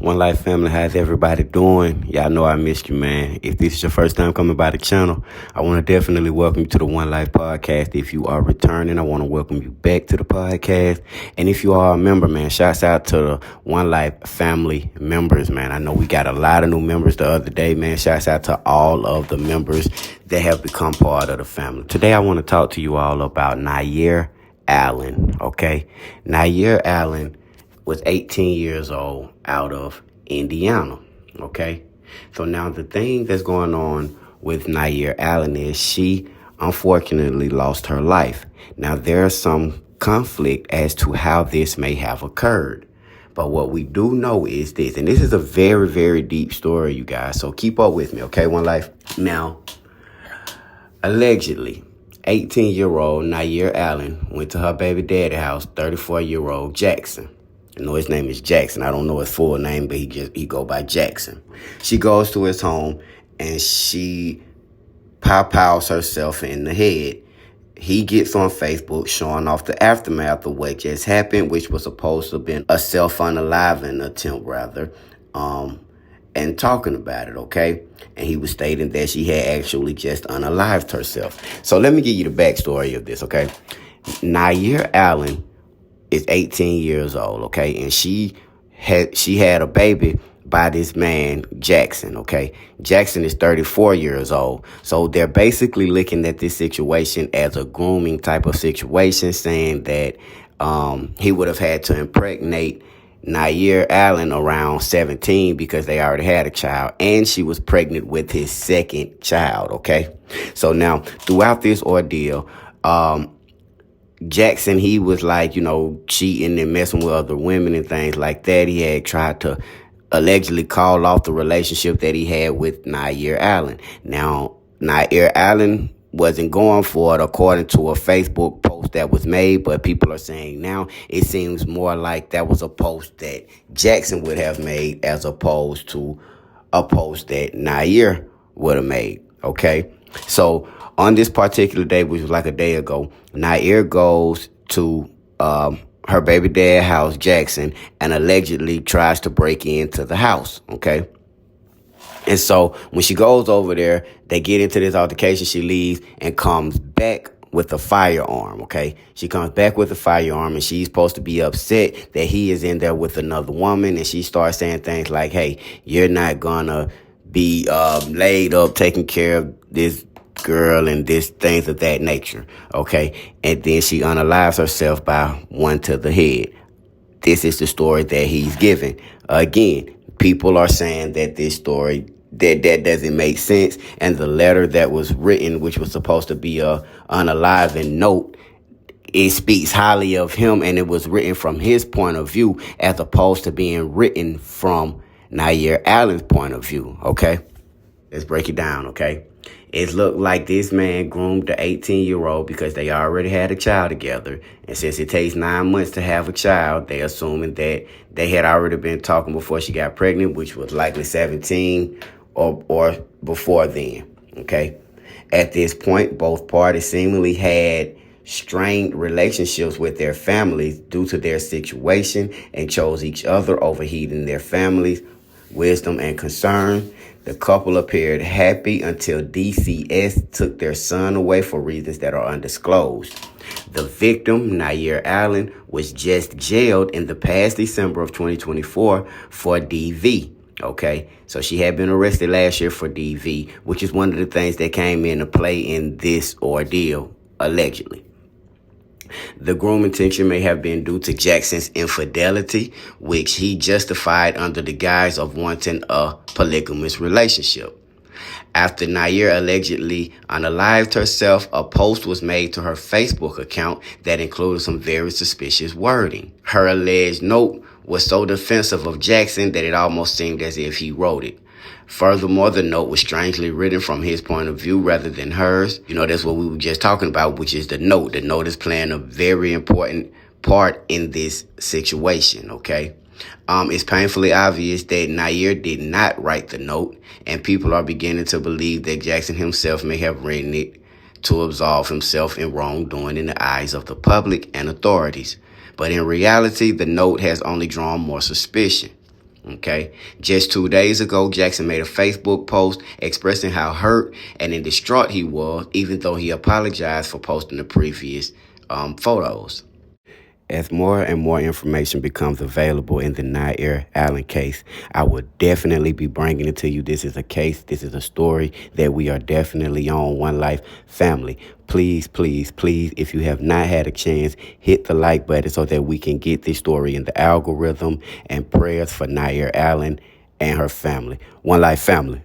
One Life family, how's everybody doing? Y'all know I missed you, man. If this is your first time coming by the channel, I want to definitely welcome you to the One Life podcast. If you are returning, I want to welcome you back to the podcast. And if you are a member, man, shouts out to the One Life family members, man. I know we got a lot of new members the other day, man. Shouts out to all of the members that have become part of the family. Today, I want to talk to you all about Nyair Allen, okay? Nyair Allen was 18 years old out of Indiana, okay? So now the thing that's going on with Nyair Allen is she unfortunately lost her life. Now there's some conflict as to how this may have occurred. But what we do know is this, and this is a very, very deep story, you guys. So keep up with me, okay, One Life? Now, allegedly, 18-year-old Nyair Allen went to her baby daddy's house, 34-year-old Jackson. I know his name is Jackson. I don't know his full name, but he go by Jackson. She goes to his home and she pows herself in the head. He gets on Facebook showing off the aftermath of what just happened, which was supposed to have been a self-unaliving attempt, rather, and talking about it, okay? And he was stating that she had actually just unalived herself. So let me give you the backstory of this, okay? Nyair Allen is 18 years old, okay? And she had a baby by this man, Jackson, okay? Jackson is 34 years old. So they're basically looking at this situation as a grooming type of situation, saying that he would have had to impregnate Nyair Allen around 17 because they already had a child, and she was pregnant with his second child, okay? So now, throughout this ordeal, Jackson, he was like, cheating and messing with other women and things like that. He had tried to allegedly call off the relationship that he had with Nyair Allen. Now, Nyair Allen wasn't going for it according to a Facebook post that was made, but people are saying now it seems more like that was a post that Jackson would have made as opposed to a post that Nyair would have made, okay? So on this particular day, which was like a day ago, Nyair goes to her baby dad's house, Jackson, and allegedly tries to break into the house, okay? And so when she goes over there, they get into this altercation. She leaves and comes back with a firearm, okay? She comes back with a firearm, and she's supposed to be upset that he is in there with another woman, and she starts saying things like, hey, you're not gonna be laid up taking care of this girl and this things of that nature, okay? And then she unalives herself by one to the head. This is the story that he's giving. Again, people are saying that this story that doesn't make sense, and the letter that was written, which was supposed to be a unaliving note, it speaks highly of him, and it was written from his point of view as opposed to being written from Nyair Allen's point of view, okay? Let's break it down, okay? It looked like this man groomed the 18-year-old because they already had a child together. And since it takes 9 months to have a child, they assuming that they had already been talking before she got pregnant, which was likely 17 or before then, okay? At this point, both parties seemingly had strained relationships with their families due to their situation and chose each other over heeding their families' wisdom and concern. The couple appeared happy until DCS took their son away for reasons that are undisclosed. The victim, Nyair Allen, was just jailed in the past December of 2024 for DV. Okay, so she had been arrested last year for DV, which is one of the things that came into play in this ordeal, allegedly. The groom intention may have been due to Jackson's infidelity, which he justified under the guise of wanting a polygamous relationship. After Nyair allegedly unalived herself, a post was made to her Facebook account that included some very suspicious wording. Her alleged note was so defensive of Jackson that it almost seemed as if he wrote it. Furthermore, the note was strangely written from his point of view rather than hers. That's what we were just talking about, which is the note. The note is playing a very important part in this situation, okay? It's painfully obvious that Nyair did not write the note, and people are beginning to believe that Jackson himself may have written it to absolve himself in wrongdoing in the eyes of the public and authorities. But in reality, the note has only drawn more suspicion. Okay. Just 2 days ago, Jackson made a Facebook post expressing how hurt and distraught he was, even though he apologized for posting the previous photos. As more and more information becomes available in the Nyair Allen case, I will definitely be bringing it to you. This is a case, this is a story that we are definitely on. One Life family. Please, please, please, if you have not had a chance, hit the like button so that we can get this story in the algorithm, and prayers for Nyair Allen and her family. One Life family.